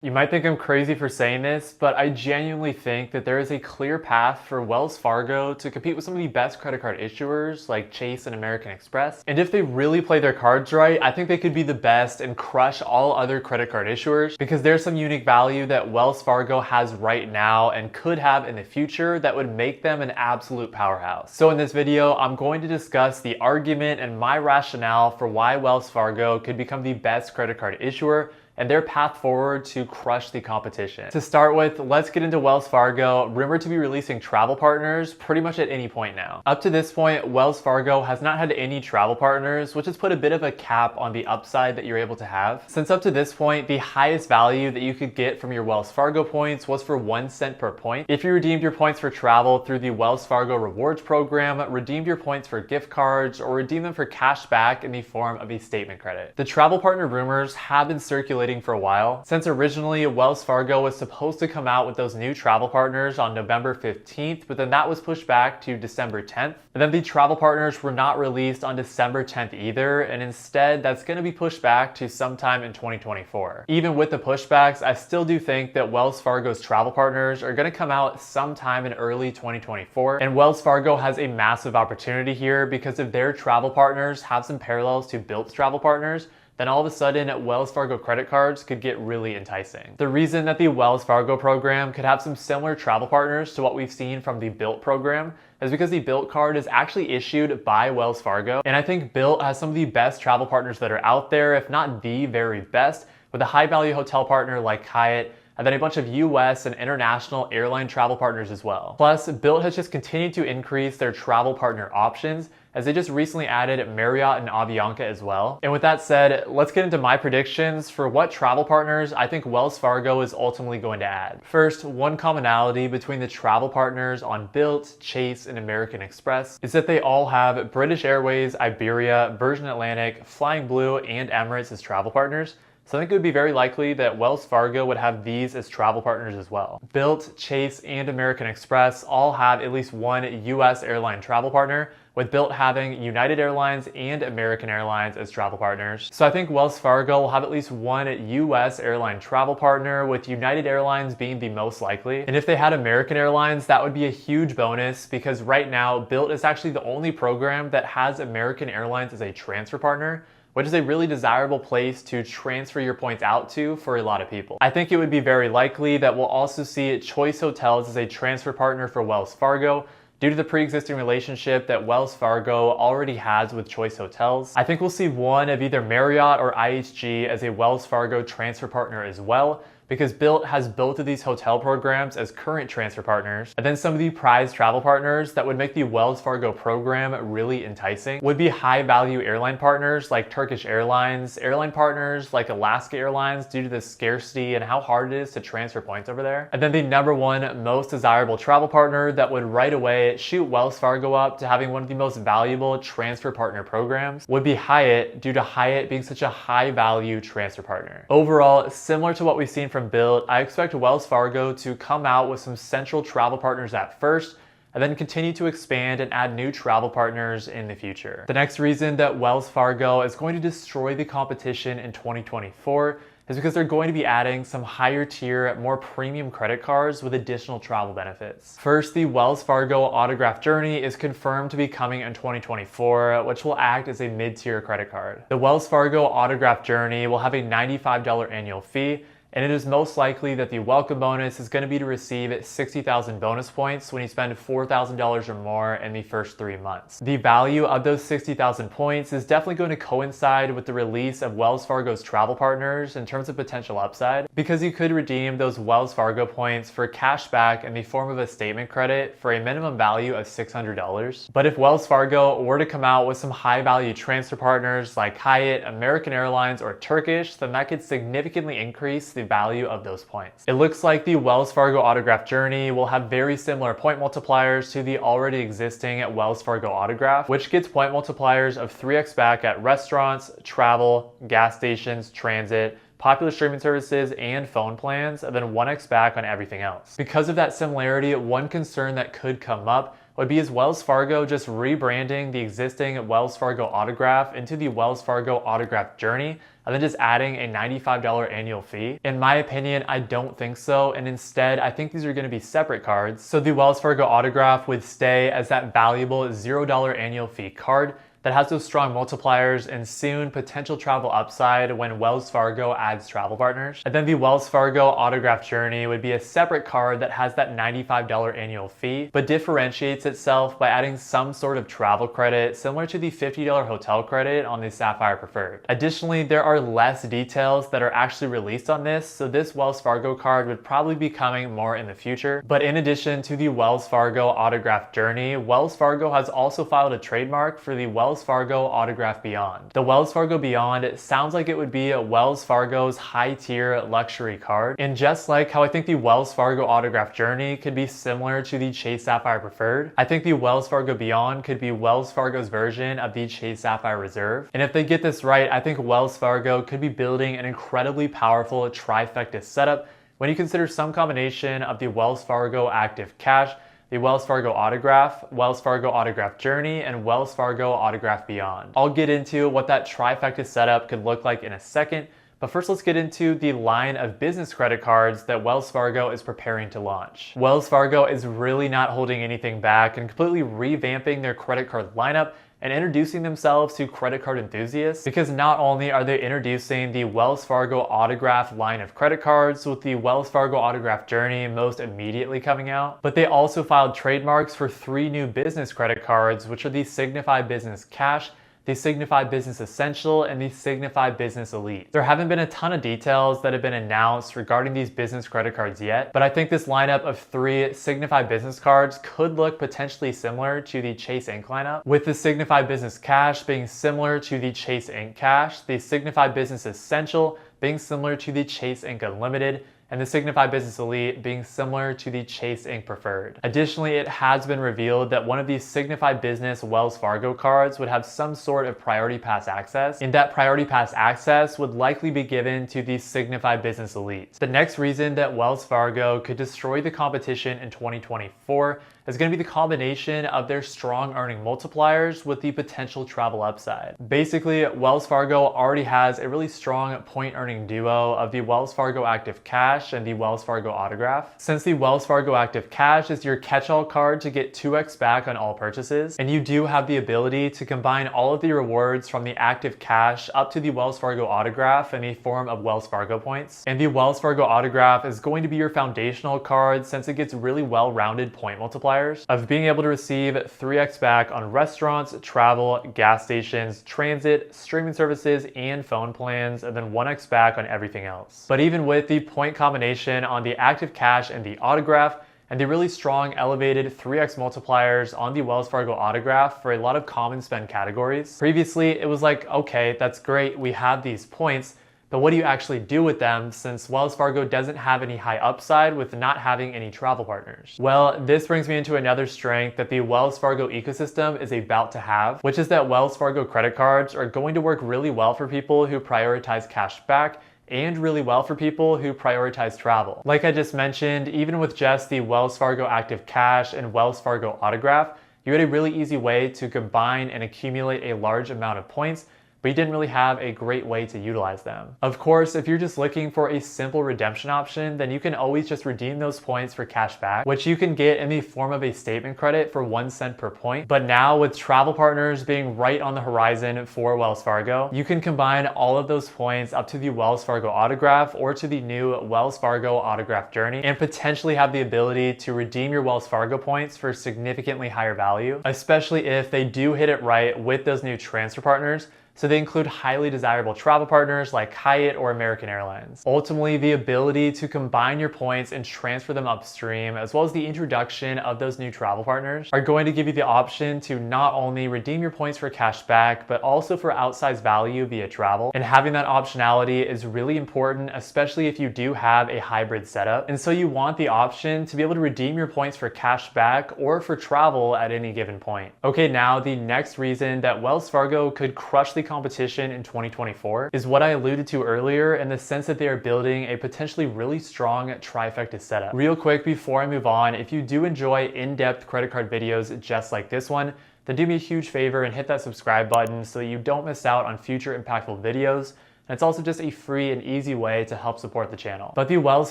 You might think I'm crazy for saying this, but I genuinely think that there is a clear path for Wells Fargo to compete with some of the best credit card issuers like Chase and American Express. And if they really play their cards right, I think they could be the best and crush all other credit card issuers because there's some unique value that Wells Fargo has right now and could have in the future that would make them an absolute powerhouse. So in this video, I'm going to discuss the argument and my rationale for why Wells Fargo could become the best credit card issuer and their path forward to crush the competition. To start with, let's get into Wells Fargo, rumored to be releasing travel partners pretty much at any point now. Up to this point, Wells Fargo has not had any travel partners, which has put a bit of a cap on the upside that you're able to have. Since up to this point, the highest value that you could get from your Wells Fargo points was for 1 cent per point. If you redeemed your points for travel through the Wells Fargo rewards program, redeemed your points for gift cards, or redeemed them for cash back in the form of a statement credit. The travel partner rumors have been circulating for a while, since originally Wells Fargo was supposed to come out with those new travel partners on November 15th, but then that was pushed back to December 10th. And then the travel partners were not released on December 10th either, and instead that's going to be pushed back to sometime in 2024. Even with the pushbacks, I still do think that Wells Fargo's travel partners are going to come out sometime in early 2024, and Wells Fargo has a massive opportunity here because if their travel partners have some parallels to Bilt's travel partners, then all of a sudden Wells Fargo credit cards could get really enticing. The reason that the Wells Fargo program could have some similar travel partners to what we've seen from the Bilt program is because the Bilt card is actually issued by Wells Fargo, and I think Bilt has some of the best travel partners that are out there, if not the very best, with a high value hotel partner like Hyatt, and then a bunch of US and international airline travel partners as well. Plus, Bilt has just continued to increase their travel partner options as they just recently added Marriott and Avianca as well. And with that said, let's get into my predictions for what travel partners I think Wells Fargo is ultimately going to add. First, one commonality between the travel partners on Bilt, Chase, and American Express is that they all have British Airways, Iberia, Virgin Atlantic, Flying Blue, and Emirates as travel partners. So I think it would be very likely that Wells Fargo would have these as travel partners as well. Bilt, Chase, and American Express all have at least one US airline travel partner, with Bilt having United Airlines and American Airlines as travel partners. So I think Wells Fargo will have at least one US airline travel partner, with United Airlines being the most likely. And if they had American Airlines, that would be a huge bonus because right now, Bilt is actually the only program that has American Airlines as a transfer partner, which is a really desirable place to transfer your points out to for a lot of people. I think it would be very likely that we'll also see Choice Hotels as a transfer partner for Wells Fargo, due to the pre-existing relationship that Wells Fargo already has with Choice Hotels. I think we'll see one of either Marriott or IHG as a Wells Fargo transfer partner as well, because Bilt has both of these hotel programs as current transfer partners. And then some of the prized travel partners that would make the Wells Fargo program really enticing would be high value airline partners like Turkish Airlines, airline partners like Alaska Airlines due to the scarcity and how hard it is to transfer points over there. And then the number one most desirable travel partner that would right away shoot Wells Fargo up to having one of the most valuable transfer partner programs would be Hyatt, due to Hyatt being such a high value transfer partner. Overall, similar to what we've seen from Bilt, I expect Wells Fargo to come out with some central travel partners at first, and then continue to expand and add new travel partners in the future. The next reason that Wells Fargo is going to destroy the competition in 2024 is because they're going to be adding some higher tier, more premium credit cards with additional travel benefits. First, the Wells Fargo Autograph Journey is confirmed to be coming in 2024, which will act as a mid-tier credit card. The Wells Fargo Autograph Journey will have a $95 annual fee, and it is most likely that the welcome bonus is going to be to receive 60,000 bonus points when you spend $4,000 or more in the first 3 months. The value of those 60,000 points is definitely going to coincide with the release of Wells Fargo's travel partners in terms of potential upside, because you could redeem those Wells Fargo points for cash back in the form of a statement credit for a minimum value of $600. But if Wells Fargo were to come out with some high value transfer partners like Hyatt, American Airlines, or Turkish, then that could significantly increase the value of those points. It looks like the Wells Fargo Autograph Journey will have very similar point multipliers to the already existing Wells Fargo Autograph, which gets point multipliers of 3x back at restaurants, travel, gas stations, transit, popular streaming services, and phone plans, and then 1x back on everything else. Because of that similarity, one concern that could come up would be is Wells Fargo just rebranding the existing Wells Fargo Autograph into the Wells Fargo Autograph Journey and then just adding a $95 annual fee. In my opinion, I don't think so, and instead I think these are going to be separate cards. So the Wells Fargo Autograph would stay as that valuable $0 annual fee card that has those strong multipliers and soon potential travel upside when Wells Fargo adds travel partners. And then the Wells Fargo Autograph Journey would be a separate card that has that $95 annual fee, but differentiates itself by adding some sort of travel credit similar to the $50 hotel credit on the Sapphire Preferred. Additionally, there are less details that are actually released on this, so this Wells Fargo card would probably be coming more in the future. But in addition to the Wells Fargo Autograph Journey, Wells Fargo has also filed a trademark for the Wells Fargo Autograph Beyond. The Wells Fargo Beyond sounds like it would be Wells Fargo's high-tier luxury card. And just like how I think the Wells Fargo Autograph Journey could be similar to the Chase Sapphire Preferred, I think the Wells Fargo Beyond could be Wells Fargo's version of the Chase Sapphire Reserve. And if they get this right, I think Wells Fargo could be building an incredibly powerful trifecta setup when you consider some combination of the Wells Fargo Active Cash, the Wells Fargo Autograph, Wells Fargo Autograph Journey, and Wells Fargo Autograph Beyond. I'll get into what that trifecta setup could look like in a second, but first let's get into the line of business credit cards that Wells Fargo is preparing to launch. Wells Fargo is really not holding anything back and completely revamping their credit card lineup and introducing themselves to credit card enthusiasts, because not only are they introducing the Wells Fargo Autograph line of credit cards with the Wells Fargo Autograph Journey most immediately coming out, but they also filed trademarks for 3 new business credit cards, which are the Signify Business Cash, the Signify Business Essential, and the Signify Business Elite. There haven't been a ton of details that have been announced regarding these business credit cards yet, but I think this lineup of 3 Signify business cards could look potentially similar to the Chase Ink lineup, with the Signify Business Cash being similar to the Chase Ink Cash, the Signify Business Essential being similar to the Chase Ink Unlimited, and the Signify Business Elite being similar to the Chase Ink Preferred. Additionally, it has been revealed that one of these Signify Business Wells Fargo cards would have some sort of Priority Pass access, and that Priority Pass access would likely be given to the Signify Business Elite. The next reason that Wells Fargo could destroy the competition in 2024 is going to be the combination of their strong earning multipliers with the potential travel upside. Basically, Wells Fargo already has a really strong point earning duo of the Wells Fargo Active Cash and the Wells Fargo Autograph. Since the Wells Fargo Active Cash is your catch-all card to get 2x back on all purchases, and you do have the ability to combine all of the rewards from the Active Cash up to the Wells Fargo Autograph in the form of Wells Fargo points. And the Wells Fargo Autograph is going to be your foundational card since it gets really well-rounded point multipliers of being able to receive 3x back on restaurants, travel, gas stations, transit, streaming services, and phone plans, and then 1x back on everything else. But even with the point combination on the Active Cash and the Autograph, and the really strong elevated 3x multipliers on the Wells Fargo Autograph for a lot of common spend categories, previously it was like, okay, that's great, we have these points, but what do you actually do with them since Wells Fargo doesn't have any high upside with not having any travel partners? Well, this brings me into another strength that the Wells Fargo ecosystem is about to have, which is that Wells Fargo credit cards are going to work really well for people who prioritize cash back and really well for people who prioritize travel. Like I just mentioned, even with just the Wells Fargo Active Cash and Wells Fargo Autograph, you had a really easy way to combine and accumulate a large amount of points, but you didn't really have a great way to utilize them. Of course, if you're just looking for a simple redemption option, then you can always just redeem those points for cash back, which you can get in the form of a statement credit for 1 cent per point. But now with travel partners being right on the horizon for Wells Fargo, you can combine all of those points up to the Wells Fargo Autograph or to the new Wells Fargo Autograph Journey and potentially have the ability to redeem your Wells Fargo points for significantly higher value, especially if they do hit it right with those new transfer partners. So they include highly desirable travel partners like Hyatt or American Airlines. Ultimately, the ability to combine your points and transfer them upstream, as well as the introduction of those new travel partners, are going to give you the option to not only redeem your points for cash back, but also for outsized value via travel. And having that optionality is really important, especially if you do have a hybrid setup. And so you want the option to be able to redeem your points for cash back or for travel at any given point. Okay, now the next reason that Wells Fargo could crush the healthy competition in 2024 is what I alluded to earlier in the sense that they are building a potentially really strong trifecta setup. Real quick before I move on, if you do enjoy in-depth credit card videos just like this one, then do me a huge favor and hit that subscribe button so that you don't miss out on future impactful videos. And it's also just a free and easy way to help support the channel. But the Wells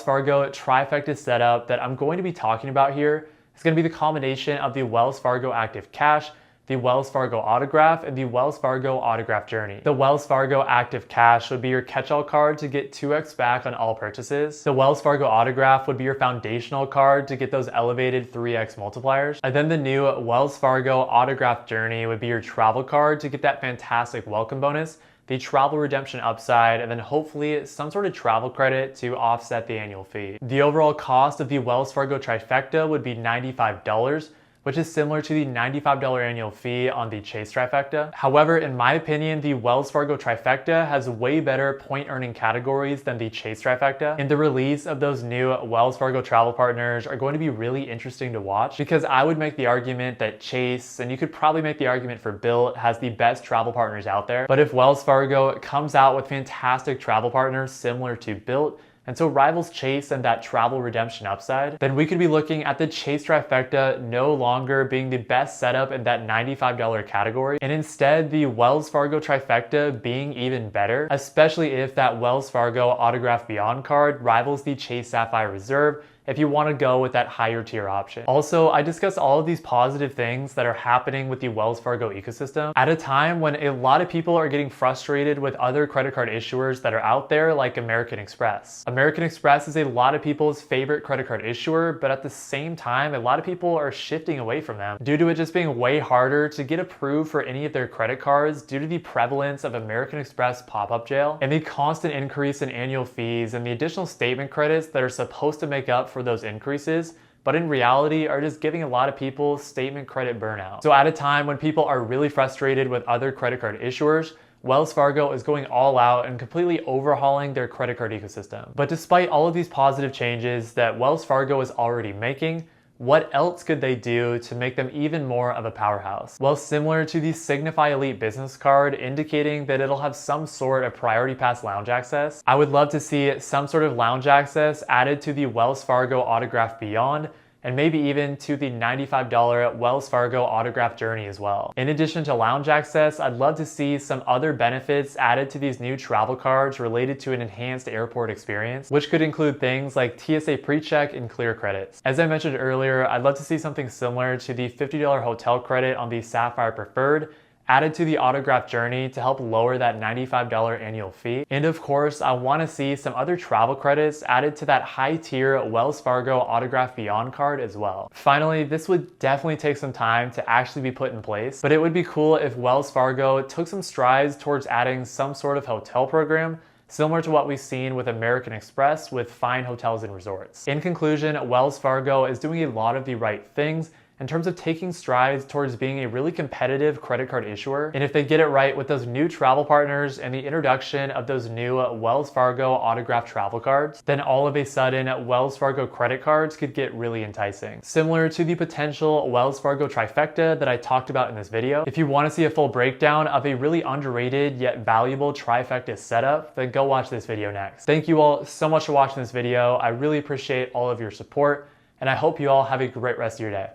Fargo trifecta setup that I'm going to be talking about here is going to be the combination of the Wells Fargo Active Cash, the Wells Fargo Autograph, and the Wells Fargo Autograph Journey. The Wells Fargo Active Cash would be your catch-all card to get 2x back on all purchases. The Wells Fargo Autograph would be your foundational card to get those elevated 3x multipliers. And then the new Wells Fargo Autograph Journey would be your travel card to get that fantastic welcome bonus, the travel redemption upside, and then hopefully some sort of travel credit to offset the annual fee. The overall cost of the Wells Fargo Trifecta would be $95, which is similar to the $95 annual fee on the Chase Trifecta. However, in my opinion, the Wells Fargo Trifecta has way better point earning categories than the Chase Trifecta. And the release of those new Wells Fargo travel partners are going to be really interesting to watch, because I would make the argument that Chase, and you could probably make the argument for Bilt, has the best travel partners out there. But if Wells Fargo comes out with fantastic travel partners similar to Bilt, and so rivals Chase and that travel redemption upside, then we could be looking at the Chase Trifecta no longer being the best setup in that $95 category, and instead the Wells Fargo Trifecta being even better, especially if that Wells Fargo Autograph Beyond card rivals the Chase Sapphire Reserve, if you want to go with that higher tier option. Also, I discussed all of these positive things that are happening with the Wells Fargo ecosystem at a time when a lot of people are getting frustrated with other credit card issuers that are out there, like American Express. American Express is a lot of people's favorite credit card issuer, but at the same time, a lot of people are shifting away from them due to it just being way harder to get approved for any of their credit cards due to the prevalence of American Express pop-up jail and the constant increase in annual fees and the additional statement credits that are supposed to make up for those increases, but in reality are just giving a lot of people statement credit burnout. So at a time when people are really frustrated with other credit card issuers, Wells Fargo is going all out and completely overhauling their credit card ecosystem. But despite all of these positive changes that Wells Fargo is already making, what else could they do to make them even more of a powerhouse? Well, similar to the Signify Elite business card indicating that it'll have some sort of priority pass lounge access, I would love to see some sort of lounge access added to the Wells Fargo Autograph Beyond, and maybe even to the $95 Wells Fargo Autograph Journey as well. In addition to lounge access, I'd love to see some other benefits added to these new travel cards related to an enhanced airport experience, which could include things like TSA PreCheck and clear credits. As I mentioned earlier, I'd love to see something similar to the $50 hotel credit on the Sapphire Preferred added to the Autograph Journey to help lower that $95 annual fee. And of course, I want to see some other travel credits added to that high tier Wells Fargo Autograph Beyond card as well. Finally, this would definitely take some time to actually be put in place, but it would be cool if Wells Fargo took some strides towards adding some sort of hotel program similar to what we've seen with American Express with fine hotels and resorts. In conclusion, Wells Fargo is doing a lot of the right things in terms of taking strides towards being a really competitive credit card issuer. And if they get it right with those new travel partners and the introduction of those new Wells Fargo autographed travel cards, then all of a sudden Wells Fargo credit cards could get really enticing. Similar to the potential Wells Fargo trifecta that I talked about in this video. If you want to see a full breakdown of a really underrated yet valuable trifecta setup, then go watch this video next. Thank you all so much for watching this video. I really appreciate all of your support, and I hope you all have a great rest of your day.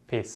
Peace.